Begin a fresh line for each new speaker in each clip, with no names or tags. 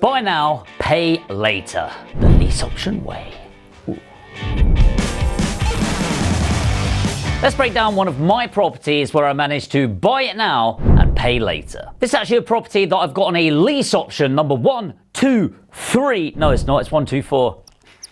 Buy now, pay later. The lease option way. Ooh. Let's break down one of my properties where I managed to buy it now and pay later. This is actually a property that I've got on a lease option number 1, 2, 3. No, it's not. It's 1, 2, 4.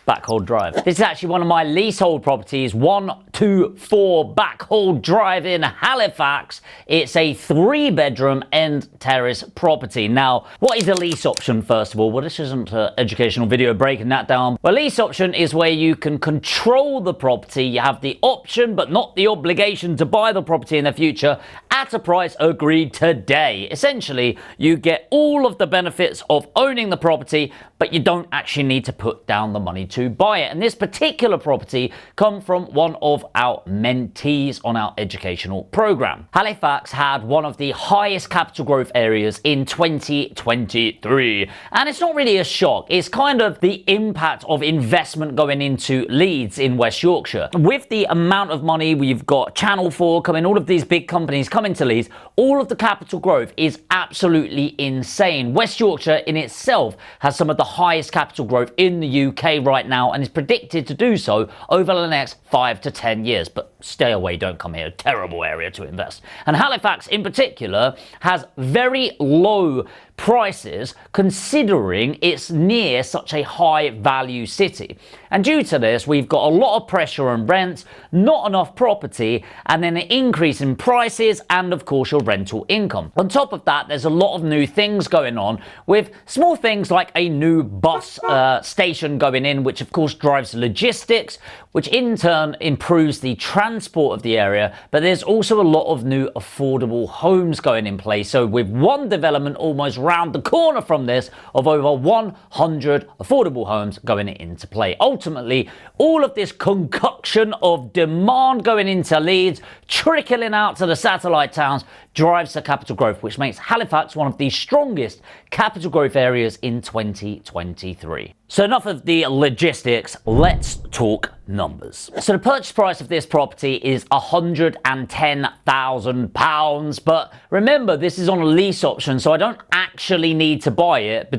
Backhold Drive. This is actually one of my leasehold properties, 124 Backhold Drive in Halifax. It's a 3-bedroom end terrace property. Now, what is a lease option, first of all? Well, this isn't an educational video breaking that down. Well, lease option is where you can control the property. You have the option, but not the obligation to buy the property in the future at a price agreed today. Essentially, you get all of the benefits of owning the property, but you don't actually need to put down the money to buy it. And this particular property come from one of our mentees on our educational program. Halifax had one of the highest capital growth areas in 2023. And it's not really a shock. It's kind of the impact of investment going into Leeds in West Yorkshire. With the amount of money we've got Channel 4 coming, all of these big companies coming to Leeds, all of the capital growth is absolutely insane. West Yorkshire in itself has some of the highest capital growth in the UK right now and is predicted to do so over the next 5 to 10 years. But stay away, don't come here. Terrible area to invest. And Halifax in particular has very low prices considering it's near such a high value city. And due to this, we've got a lot of pressure on rents, not enough property, and then an increase in prices and of course your rental income. On top of that, there's a lot of new things going on with small things like a new bus station going in, which of course drives logistics, which in turn improves the transport of the area. But there's also a lot of new affordable homes going in place. So with one development almost round the corner from this of over 100 affordable homes going into play. Ultimately, all of this concoction of demand going into Leeds, trickling out to the satellite towns, drives the capital growth, which makes Halifax one of the strongest capital growth areas in 2023. So enough of the logistics, let's talk numbers. So the purchase price of this property is £110,000, but remember this is on a lease option, so I don't actually need to buy it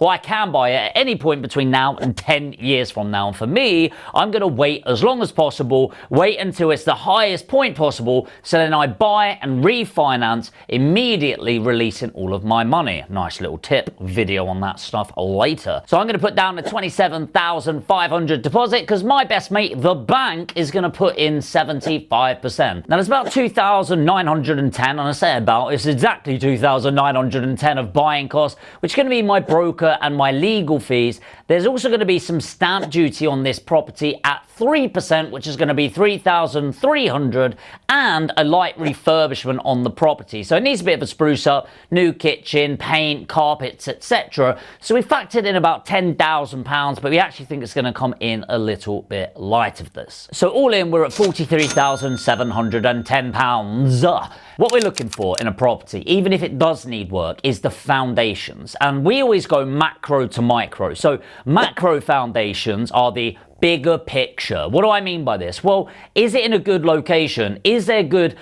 I can buy it at any point between now and 10 years from now. And for me, I'm going to wait as long as possible, wait until it's the highest point possible, so then I buy and refinance, immediately releasing all of my money. Nice little tip, video on that stuff later. So I'm going to put down the $27,500 deposit because my best mate, the bank, is going to put in 75%. Now there's about $2,910, and I say about, it's exactly $2,910 of buying costs, which is going to be my broker and my legal fees. There's also going to be some stamp duty on this property at 3%, which is going to be $3,300, and a light refurbishment on the property. So it needs a bit of a spruce up, new kitchen, paint, carpets, etc. So we factored in about £10,000, but we actually think it's going to come in a little bit light of this. So all in, we're at £43,710. What we're looking for in a property, even if it does need work, is the foundations. And we always go macro to micro. So macro foundations are the bigger picture. What do I mean by this? Well, is it in a good location? Is there good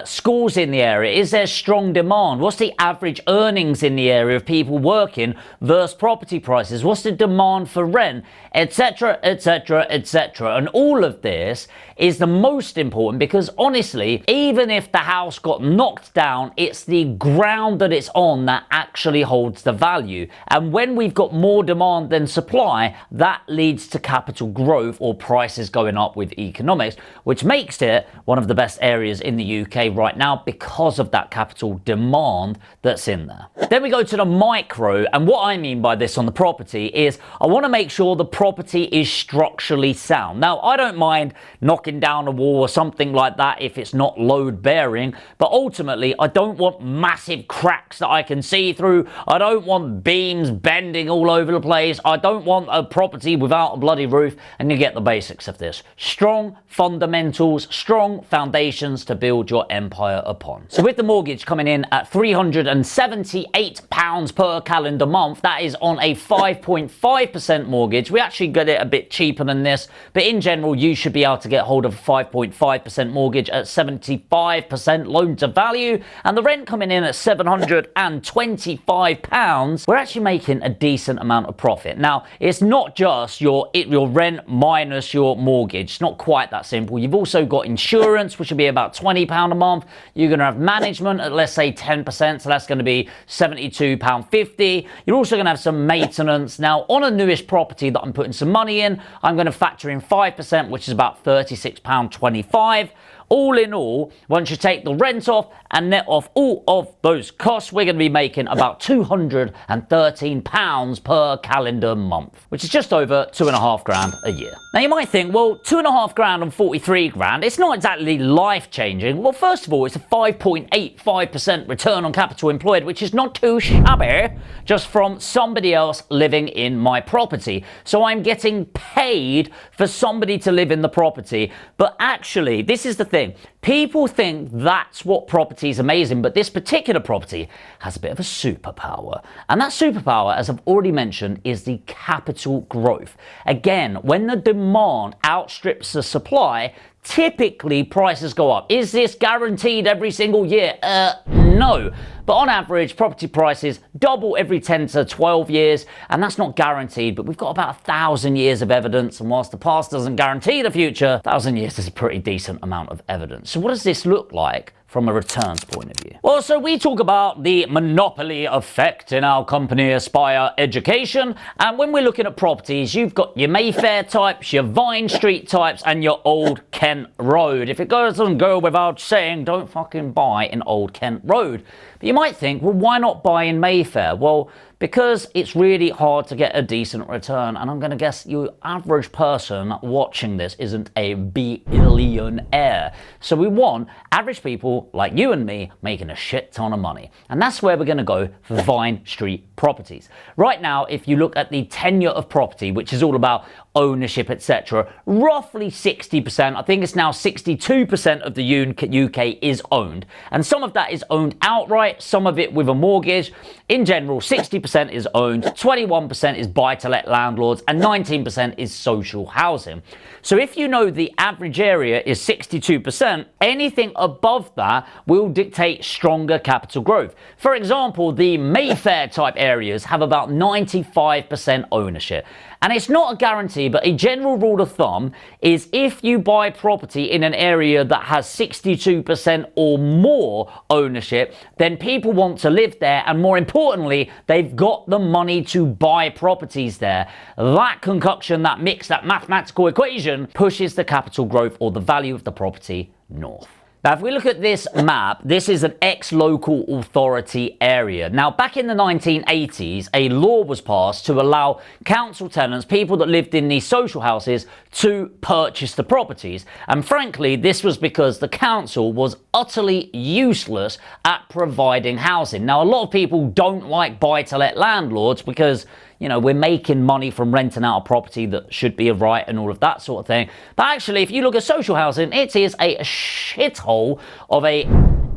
schools in the area? Is there strong demand? What's the average earnings in the area of people working versus property prices? What's the demand for rent, etc., etc., etc.? And all of this is the most important because honestly, even if the house got knocked down, it's the ground that it's on that actually holds the value. And when we've got more demand than supply, that leads to capital growth or prices going up with economics, which makes it one of the best areas in the UK right now because of that capital demand that's in there. Then we go to the micro, and what I mean by this on the property is I want to make sure the property is structurally sound. Now, I don't mind knocking down a wall or something like that if it's not load bearing, but ultimately I don't want massive cracks that I can see through. I don't want beams bending all over the place. I don't want a property without a bloody roof. and you get the basics of this. Strong fundamentals, strong foundations to build your empire upon. So with the mortgage coming in at £378 per calendar month, that is on a 5.5% mortgage. We actually get it a bit cheaper than this, but in general, you should be able to get hold of a 5.5% mortgage at 75% loan to value, and the rent coming in at £725, we're actually making a decent amount of profit. Now, it's not just your rent minus your mortgage. It's not quite that simple. You've also got insurance, which will be about £20 a month. You're going to have management at, let's say, 10%, so that's going to be £72.50. You're also going to have some maintenance. Now, on a newish property that I'm putting some money in, I'm going to factor in 5%, which is about £36.25. All in all, once you take the rent off and net off all of those costs, we're going to be making about £213 per calendar month, which is just over £2,500 a year. Now you might think, well, £2,500 and 43 grand, it's not exactly life-changing. Well, first of all, it's a 5.85% return on capital employed, which is not too shabby, just from somebody else living in my property. So I'm getting paid for somebody to live in the property. But actually, this is the thing. People think that's what property is amazing, but this particular property has a bit of a superpower. And that superpower, as I've already mentioned, is the capital growth. Again, when the demand outstrips the supply, typically prices go up. Is this guaranteed every single year? No. But on average, property prices double every 10 to 12 years, and that's not guaranteed, but we've got about 1,000 years of evidence, and whilst the past doesn't guarantee the future, 1,000 years is a pretty decent amount of evidence. So what does this look like from a returns point of view? Well, so we talk about the monopoly effect in our company Aspire Education, and when we're looking at properties, you've got your Mayfair types, your Vine Street types, and your Old Kent Road. If it doesn't go without saying, don't fucking buy in Old Kent Road. But you might think, well, why not buy in Mayfair? Well, because it's really hard to get a decent return, and I'm going to guess your average person watching this isn't a billionaire. So we want average people like you and me making a shit ton of money. And that's where we're going to go for Vine Street properties. Right now, if you look at the tenure of property, which is all about ownership, etc., roughly 60%, I think it's now 62% of the UK is owned. And some of that is owned outright, some of it with a mortgage. In general, 60% is owned, 21% is buy-to-let landlords, and 19% is social housing. So if you know the average area is 62%, anything above that will dictate stronger capital growth. For example, the Mayfair type areas have about 95% ownership. And it's not a guarantee, but a general rule of thumb is if you buy property in an area that has 62% or more ownership, then people want to live there, and more importantly, they've got the money to buy properties there. That concoction, that mix, that mathematical equation pushes the capital growth or the value of the property north. Now, if we look at this map, this is an ex-local authority area. Now, back in the 1980s, a law was passed to allow council tenants, people that lived in these social houses, to purchase the properties. And frankly, this was because the council was utterly useless at providing housing. Now, a lot of people don't like buy-to-let landlords because, you know, we're making money from renting out a property that should be a right and all of that sort of thing. But actually, if you look at social housing, it is a shithole of a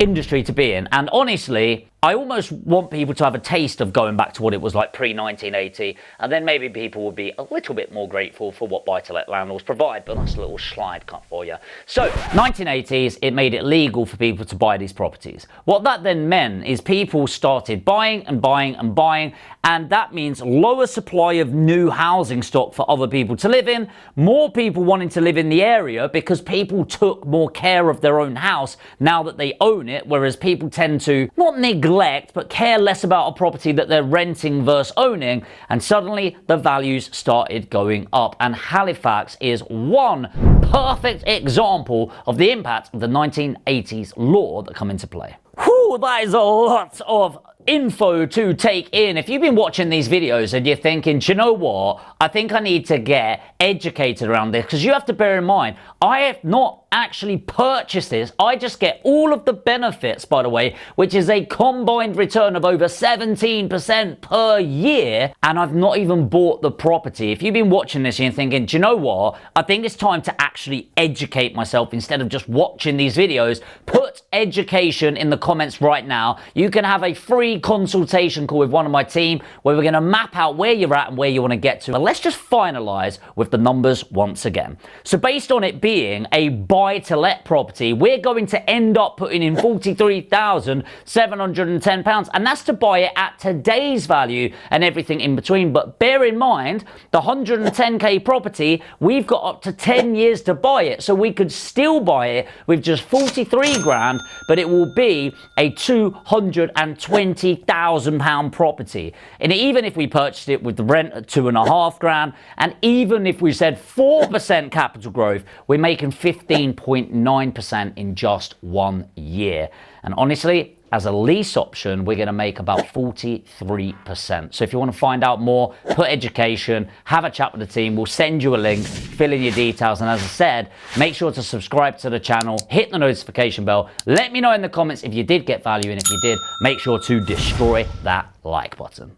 industry to be in. And honestly, I almost want people to have a taste of going back to what it was like pre-1980, and then maybe people would be a little bit more grateful for what buy-to-let landlords provide, but that's a little slide cut for you. So, 1980s, it made it legal for people to buy these properties. What that then meant is people started buying and buying and buying, and that means lower supply of new housing stock for other people to live in, more people wanting to live in the area because people took more care of their own house now that they own it, whereas people tend to not neglect but care less about a property that they're renting versus owning, and suddenly the values started going up. And Halifax is one perfect example of the impact of the 1980s law that come into play. Whew. Woo, that is a lot of info to take in. If you've been watching these videos and you're thinking, do you know what? I think I need to get educated around this, because you have to bear in mind, I have not actually purchased this. I just get all of the benefits, by the way, which is a combined return of over 17% per year, and I've not even bought the property. If you've been watching this and you're thinking, do you know what? I think it's time to actually educate myself instead of just watching these videos. Put education in the comments right now. You can have a free consultation call with one of my team where we're going to map out where you're at and where you want to get to. But let's just finalize with the numbers once again. So based on it being a buy-to-let property, we're going to end up putting in £43,710, and that's to buy it at today's value and everything in between. But bear in mind, the 110k property, we've got up to 10 years to buy it, so we could still buy it with just 43 grand, but it will be a £220,000 property. And even if we purchased it with the rent at 2.5 grand, and even if we said 4% capital growth, we're making 15.9% in just 1 year. And honestly, as a lease option, we're going to make about 43%. So if you want to find out more, put education, have a chat with the team. We'll send you a link, fill in your details. And as I said, make sure to subscribe to the channel, hit the notification bell. Let me know in the comments if you did get value, and if you did, make sure to destroy that like button.